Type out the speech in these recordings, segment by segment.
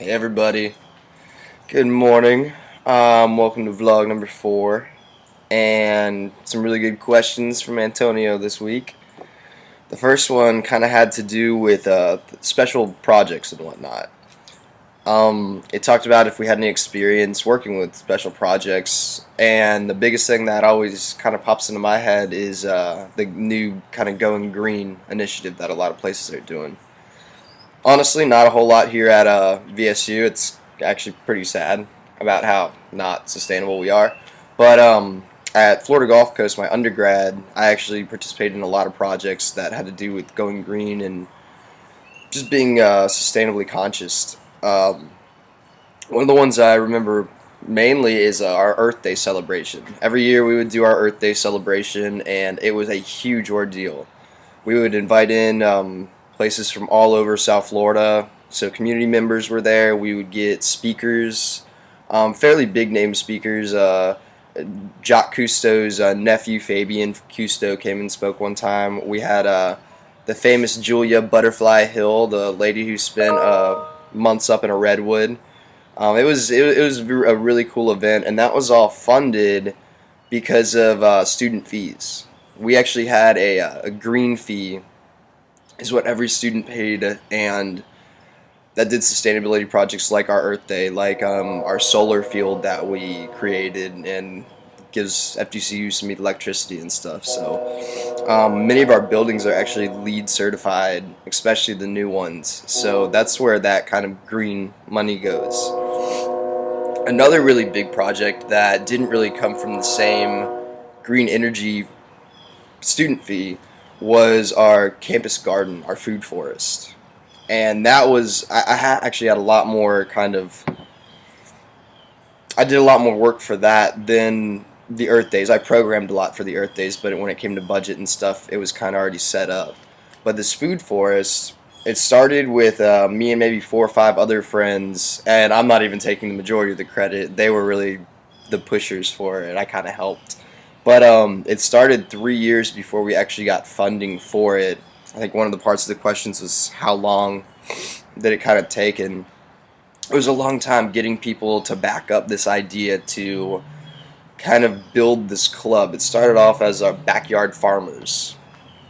Hey everybody, good morning. Welcome to vlog number 4, and some really good questions from Antonio this week. The first one kind of had to do with special projects and whatnot. It talked about if we had any experience working with special projects, and the biggest thing that always kind of pops into my head is the new kind of Going Green initiative that a lot of places are doing. Honestly, not a whole lot here at VSU. It's actually pretty sad about how not sustainable we are. But at Florida Gulf Coast, my undergrad, I actually participated in a lot of projects that had to do with going green and just being sustainably conscious. One of the ones I remember mainly is our Earth Day celebration. Every year we would do our Earth Day celebration, and it was a huge ordeal. We would invite in places from all over South Florida, so community members were there. We would get speakers, fairly big name speakers. Jacques Cousteau's nephew Fabian Cousteau came and spoke one time. We had the famous Julia Butterfly Hill, the lady who spent months up in a redwood. It was a really cool event, and that was all funded because of student fees. We actually had a green fee, is what every student paid, and that did sustainability projects like our Earth Day, like our solar field that we created, and gives FGCU some electricity and stuff. So many of our buildings are actually LEED certified, especially the new ones. So that's where that kind of green money goes. Another really big project that didn't really come from the same green energy student fee was our campus garden, our food forest. And that was, actually had a lot more I did a lot more work for that than the Earth Days. I programmed a lot for the Earth Days, but when it came to budget and stuff, it was kind of already set up. But this food forest, it started with me and maybe 4 or 5 other friends, and I'm not even taking the majority of the credit. They were really the pushers for it. I kind of helped. But it started 3 years before we actually got funding for it. I think one of the parts of the questions was how long did it kind of take, and it was a long time getting people to back up this idea to kind of build this club. It started off as our backyard farmers,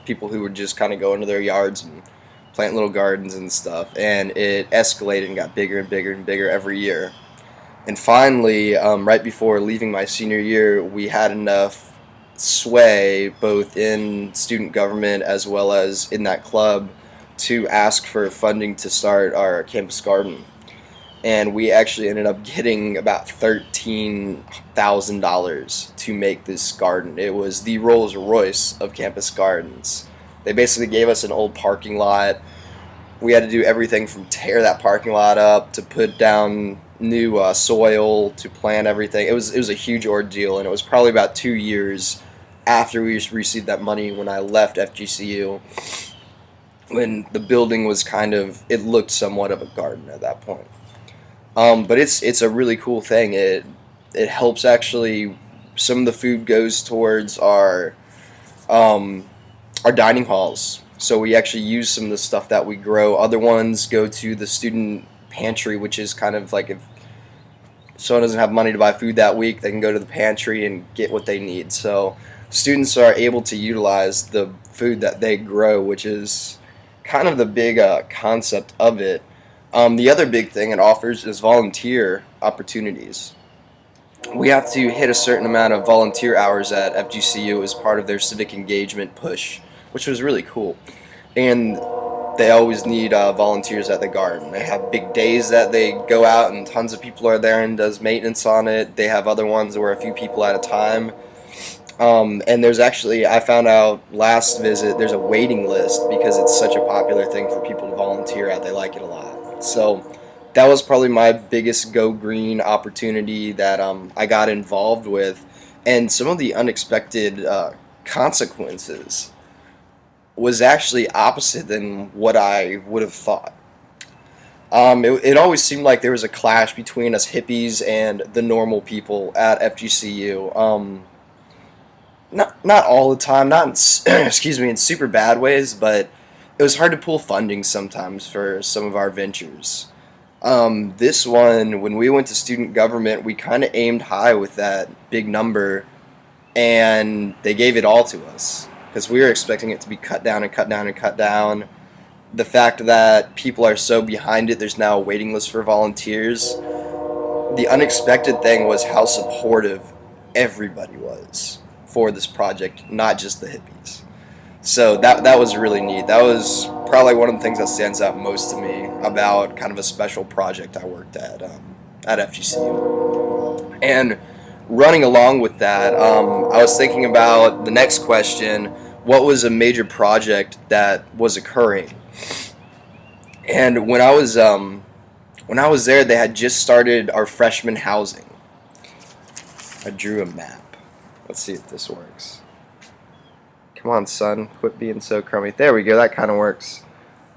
people who would just kind of go into their yards and plant little gardens and stuff, and it escalated and got bigger and bigger and bigger every year. And finally, right before leaving my senior year, we had enough sway both in student government as well as in that club to ask for funding to start our campus garden. And we actually ended up getting about $13,000 to make this garden. It was the Rolls Royce of campus gardens. They basically gave us an old parking lot. We had to do everything from tear that parking lot up to put down new soil to plant everything. It was a huge ordeal, and it was probably about 2 years after we received that money when I left FGCU, when the building was it looked somewhat of a garden at that point. But it's a really cool thing. It helps actually. Some of the food goes towards our dining halls. So we actually use some of the stuff that we grow. Other ones go to the student pantry, which is kind of like if someone doesn't have money to buy food that week, they can go to the pantry and get what they need. So students are able to utilize the food that they grow, which is kind of the big concept of it. The other big thing it offers is volunteer opportunities. We have to hit a certain amount of volunteer hours at FGCU as part of their civic engagement push, which was really cool. And they always need volunteers at the garden. They have big days that they go out and tons of people are there and does maintenance on it. They have other ones where a few people at a time. And there's actually, I found out last visit, there's a waiting list because it's such a popular thing for people to volunteer at. They like it a lot. So that was probably my biggest Go Green opportunity that I got involved with. And some of the unexpected consequences was actually opposite than what I would have thought. It always seemed like there was a clash between us hippies and the normal people at FGCU. Not all the time, not in, excuse me, in super bad ways, but it was hard to pull funding sometimes for some of our ventures. This one, when we went to student government, we kind of aimed high with that big number, and they gave it all to us because we were expecting it to be cut down and cut down and cut down. The fact that people are so behind it, there's now a waiting list for volunteers. The unexpected thing was how supportive everybody was for this project, not just the hippies. So that was really neat. That was probably one of the things that stands out most to me about kind of a special project I worked at FGCU. And running along with that, I was thinking about the next question: what was a major project that was occurring? And when I was there, they had just started our freshman housing. I drew a map. Let's see if this works. Come on, son. Quit being so crummy. There we go. That kind of works.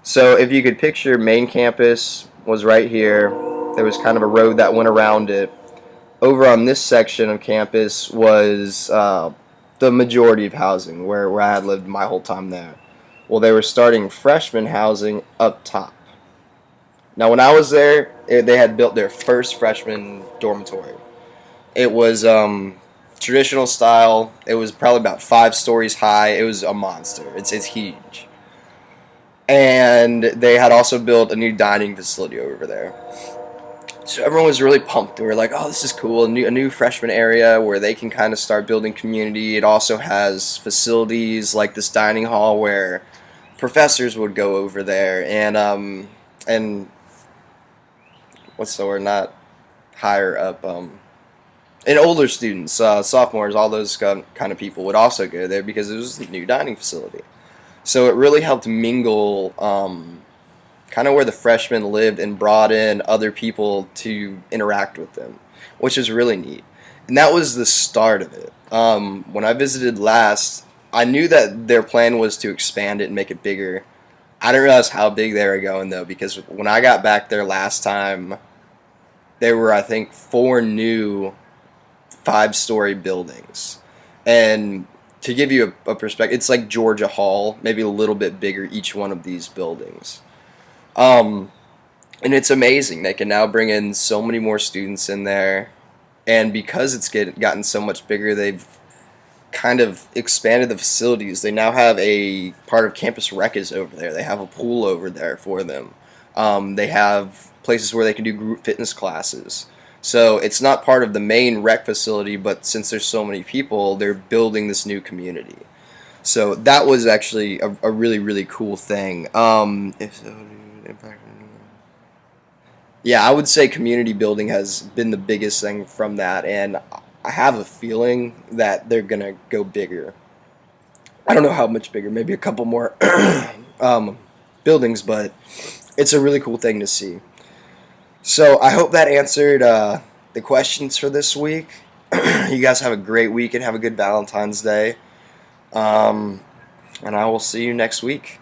So if you could picture, main campus was right here. There was kind of a road that went around it. Over on this section of campus was the majority of housing, where I had lived my whole time there. Well, they were starting freshman housing up top. Now, when I was there, they had built their first freshman dormitory. It was traditional style. It was probably about 5 stories high. It was a monster. It's huge. And they had also built a new dining facility over there. So everyone was really pumped. They were like, "Oh, this is cool! A new freshman area where they can kind of start building community." It also has facilities like this dining hall where professors would go over there, and what's the word? Not higher up. And older students, sophomores, all those kind of people would also go there because it was a new dining facility. So it really helped mingle kind of where the freshmen lived and brought in other people to interact with them, which is really neat. And that was the start of it. When I visited last, I knew that their plan was to expand it and make it bigger. I didn't realize how big they were going, though, because when I got back there last time, there were, I think, 4 new 5-story buildings. And to give you a perspective, it's like Georgia Hall, maybe a little bit bigger, each one of these buildings. And it's amazing. They can now bring in so many more students in there. And because it's gotten so much bigger, they've kind of expanded the facilities. They now have a part of Campus Rec is over there. They have a pool over there for them. They have places where they can do group fitness classes. So it's not part of the main rec facility, but since there's so many people, they're building this new community. So that was actually a really, really cool thing. Yeah, I would say community building has been the biggest thing from that, and I have a feeling that they're going to go bigger. I don't know how much bigger, maybe a couple more buildings, but it's a really cool thing to see. So I hope that answered the questions for this week. You guys have a great week and have a good Valentine's Day. And I will see you next week.